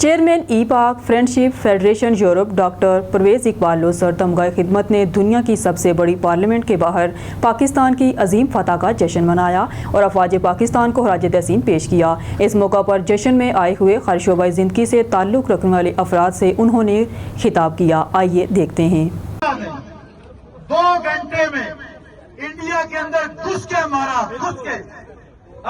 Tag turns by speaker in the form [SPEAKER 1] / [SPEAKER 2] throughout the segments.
[SPEAKER 1] Chairman ای Pak friendship federation Europe doctor Parvez Iqbal لوثر تمغہ خدمت نے دنیا کی سب سے بڑی پارلیمنٹ کے باہر پاکستان کی عظیم فتح کا جشن منایا اور افواج پاکستان کو خراج تحسین پیش کیا۔ اس موقع پر جشن میں آئے ہوئے ہر شعبہ زندگی سے تعلق رکھنے والے افراد سے انہوں نے خطاب کیا۔ آئیے دیکھتے ہیں۔
[SPEAKER 2] 2 گھنٹے میں انڈیا کے اندر گھس کے مارا،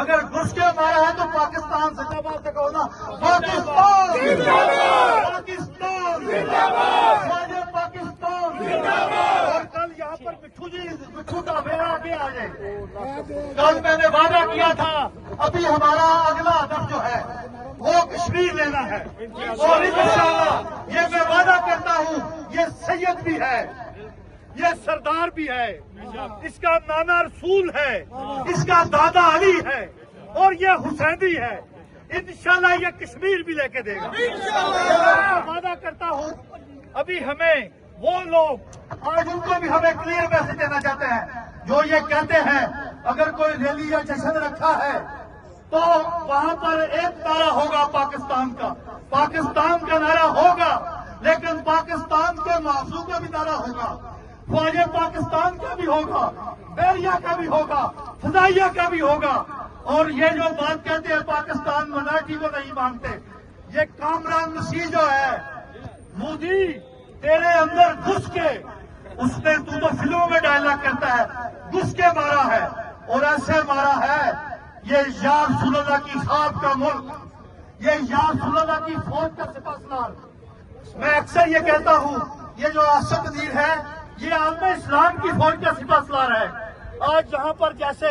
[SPEAKER 2] اگر گھس کے مارا ہے تو پاکستان زندہ باد سے کہو نا، پاکستان زندہ باد، پاکستان زندہ باد، پاکستان زندہ باد۔ اور کل یہاں پر مٹھو کا بیڑا آگے آ جائے۔ کل میں نے وعدہ کیا تھا، ابھی ہمارا اگلا ہدف جو ہے وہ کشمیر لینا ہے، اور انشاءاللہ یہ میں وعدہ کرتا ہوں، یہ سید بھی ہے، یہ سردار بھی ہے، اس کا نانا رسول ہے، اس کا دادا علی ہے، اور یہ حسینی ہے۔ انشاءاللہ یہ کشمیر بھی لے کے دے گا۔ وعدہ کرتا ہوں، ابھی ہمیں وہ لوگ آج ان کو بھی ہمیں کلیئر میسج دینا چاہتے ہیں جو یہ کہتے ہیں اگر کوئی ریلی یا جشن رکھا ہے تو وہاں پر ایک نعرہ ہوگا پاکستان کا نعرہ ہوگا، لیکن پاکستان کے معصوم کا بھی نعرہ ہوگا، فوج پاکستان کا بھی ہوگا، بیریا کا بھی ہوگا، فضائیہ کا بھی ہوگا۔ اور یہ جو بات کہتے ہیں پاکستان مائنارٹی کو نہیں مانتے، یہ کامران مسیح جو ہے، مودی تیرے اندر گھس کے، اس نے تو فلموں میں ڈائلاگ کرتا ہے، گھس کے مارا ہے اور ایسے مارا ہے۔ یہ یا رسول اللہ کی خواب کا ملک، یہ یا رسول اللہ کی فوج کا سپہ سالار۔ میں اکثر یہ کہتا ہوں، یہ جو آصف منیر ہے یہ عالم اسلام کی فوج کا سپہ سالار ہے۔ آج یہاں پر جیسے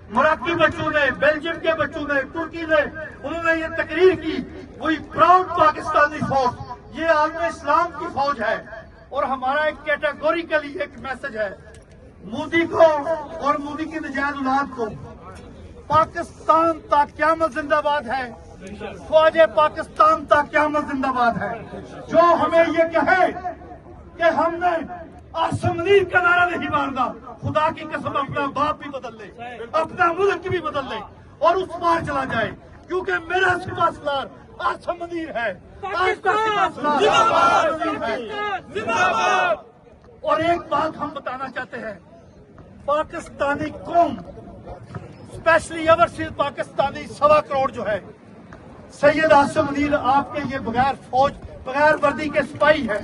[SPEAKER 2] مراکی بچوں نے، بیلجیم کے بچوں نے، ترکی نے، انہوں نے یہ تقریر کی، وہی پراؤڈ پاکستانی فوج، یہ عالم اسلام کی فوج ہے۔ اور ہمارا ایک کیٹیگوریکلی ایک میسج ہے مودی کو اور مودی کی نجائز اولاد کو، پاکستان تا قیامت زندہ باد ہے، فوج پاکستان تا قیامت زندہ باد ہے۔ جو ہمیں یہ کہے کہ ہم نے آصف منیر کا نعرہ نہیں مارنا، خدا کی قسم اپنا باپ بھی بدل لے، اپنا ملک بھی بدل لے اور اس پار چلا جائے، کیونکہ میرا سپہ سالار آصف منیر ہے، آج کا سپہ سالار آصف منیر ہے۔ اور ایک بات ہم بتانا چاہتے ہیں، پاکستانی قوم اسپیشلی اوورسیز پاکستانی 1.25 کروڑ جو ہے، سید آصف منیر آپ کے یہ بغیر فوج بغیر وردی کے سپاہی ہیں،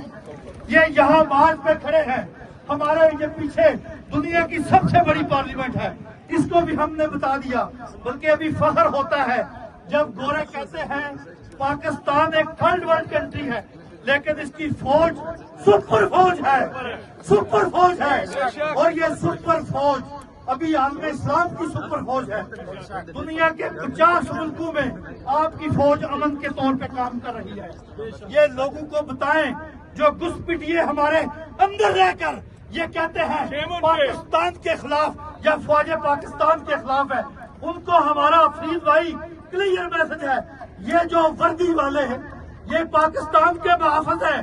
[SPEAKER 2] یہ یہاں مارچ پہ کھڑے ہیں، ہمارے یہ پیچھے دنیا کی سب سے بڑی پارلیمنٹ ہے، اس کو بھی ہم نے بتا دیا۔ بلکہ ابھی فخر ہوتا ہے جب گورے کہتے ہیں پاکستان ایک تھرڈ ورلڈ کنٹری ہے، لیکن اس کی فوج سپر فوج ہے، اور یہ سپر فوج ابھی عالم اسلام کی سپر فوج ہے۔ دنیا کے 50 ملکوں میں آپ کی فوج امن کے طور پہ کام کر رہی ہے۔ یہ لوگوں کو بتائیں جو گھس پٹیے ہمارے اندر رہ کر یہ کہتے ہیں پاکستان کے خلاف یا فوج پاکستان کے خلاف ہے، ان کو ہمارا فرید بھائی کلیئر میسج ہے، یہ جو وردی والے ہیں یہ پاکستان کے محافظ ہیں،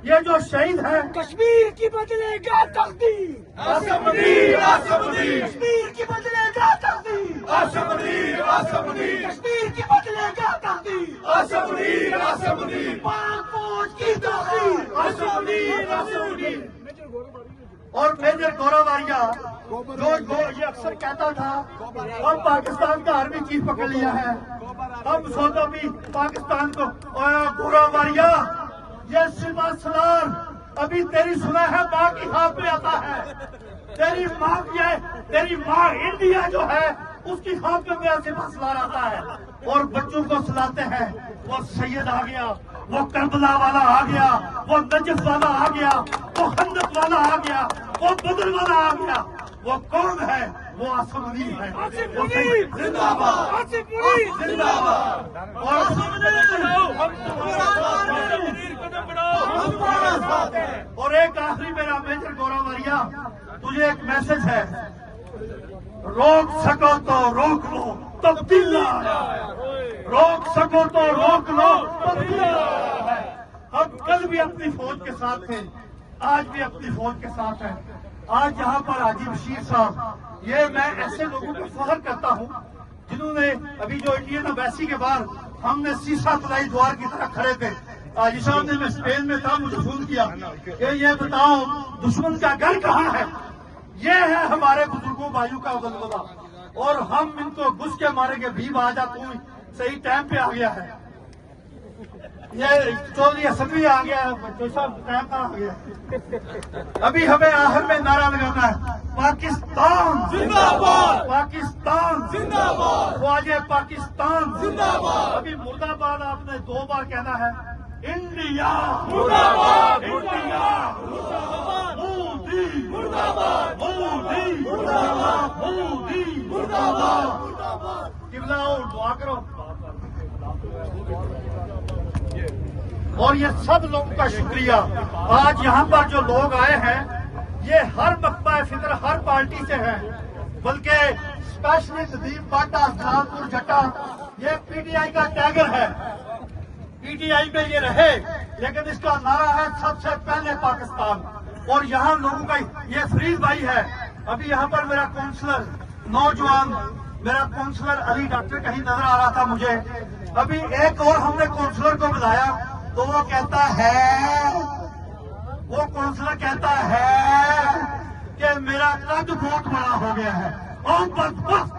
[SPEAKER 2] یہ جو شہید ہیں، کشمیر کی بدلے گا تقدیر، آصف منیر، آصف منیر، کشمیر کی بدلے گا تقدیر، آصف منیر، آصف منیر، کشمیر کی بدلے گا تقدیر، آصف منیر، آصف منیر، پاک فوج کی تقدیر، آصف منیر، آصف منیر۔ اور میجر گورا واریہ جو یہ اکثر کہتا تھا ہم پاکستان کا آرمی چیف پکڑ لیا ہے، ہم سوچو بھی پاکستان کو، گورا واریہ یہ سپہ سالار ابھی تیری سنا ہے ماں کی خواب میں آتا ہے، تیری ماں انڈیا جو ہے اس کی خواب میں میرا سپہ سالار آتا ہے، اور بچوں کو سلاتے ہیں وہ سید آ گیا، وہ کربلا والا آ گیا، وہ نجف والا آ گیا، وہ خندق والا آ گیا، وہ بدر والا آ گیا۔ وہ کون ہے؟ وہ آصف منیر ہے۔ آصف منیر زندہ باد، آصف منیر زندہ باد۔ اور ایک آخری میرا میجر گورا واریہ تجھے ایک میسج ہے، روک سکو تو روک لو تبدیل روک سکو تو روک لو تبدیل ہے۔ ہم کل بھی اپنی فوج کے ساتھ تھے، آج بھی اپنی فوج کے ساتھ ہیں۔ آج یہاں پر حاجی بشیر صاحب، یہ میں ایسے لوگوں کو فخر کرتا ہوں جنہوں نے ابھی جو انڈین امبیسی کے بعد ہم نے سیسا تلائی دوار کی طرح کھڑے تھے. حاجی صاحب نے میں اسپین میں تھا, مجھے فون کیا کہ یہ بتاؤ دشمن کا گھر کہاں ہے. یہ ہے ہمارے بزرگوں بھائیوں کا ولولہ, اور ہم ان کو گھس کے ماریں گے. بھی آ جا, تو صحیح ٹائم پہ آ گیا ہے. یہ چودھری اسدوی آ گیا ہے, جو صاحب ٹائم پر آ گیا. ابھی ہمیں آخر میں نعرہ لگانا ہے, پاکستان زندہ باد, پاکستان زندہ باد, خواجہ پاکستان زندہ باد. ابھی مرد آباد آپ نے 2 بار کہنا ہے. انڈیا مرد آباد, انڈیا مرد آباد, مودی مرد آباد, مودی مرد آباد, مودی مرد آباد. قبلہ اور دعا کرو. اور یہ سب لوگوں کا شکریہ. آج یہاں پر جو لوگ آئے ہیں یہ ہر مکتبہ فکر ہر پارٹی سے ہیں, بلکہ اسپیشلی ندیم باٹا جلال پور جٹا یہ پی ٹی آئی کا ٹیگر ہے. پی ٹی آئی میں یہ رہے, لیکن اس کا نعرہ ہے سب سے پہلے پاکستان. اور یہاں لوگوں کا یہ فرید بھائی ہے. ابھی یہاں پر میرا کونسلر نوجوان, میرا کونسلر علی ڈاکٹر کہیں نظر آ رہا تھا مجھے. ابھی ایک اور ہم نے کونسلر کو بلایا تو وہ کہتا ہے, وہ کونسلر کہتا ہے کہ میرا قد بہت بڑا ہو گیا ہے. اور بس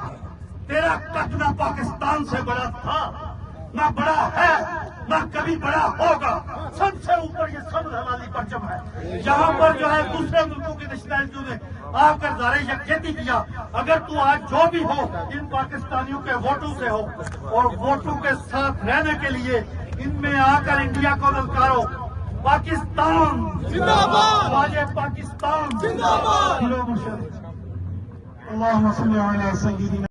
[SPEAKER 2] تیرا قد نہ پاکستان سے بڑا تھا, نہ بڑا ہے, نہ کبھی بڑا ہوگا. سب سے اوپر یہ سب حلالی پرچم ہے. یہاں پر جو ہے دوسرے ملکوں کی نیشنلٹیوں نے آ کر دارے یکجہتی کیا. اگر تو آج جو بھی ہو ان پاکستانیوں کے ووٹوں سے ہو, اور ووٹوں کے ساتھ رہنے کے لیے ان میں آ کر انڈیا کو للکارو. پاکستان زندہ باد, خواجہ پاکستان زندہ باد. اللہم صلی علی سیدنا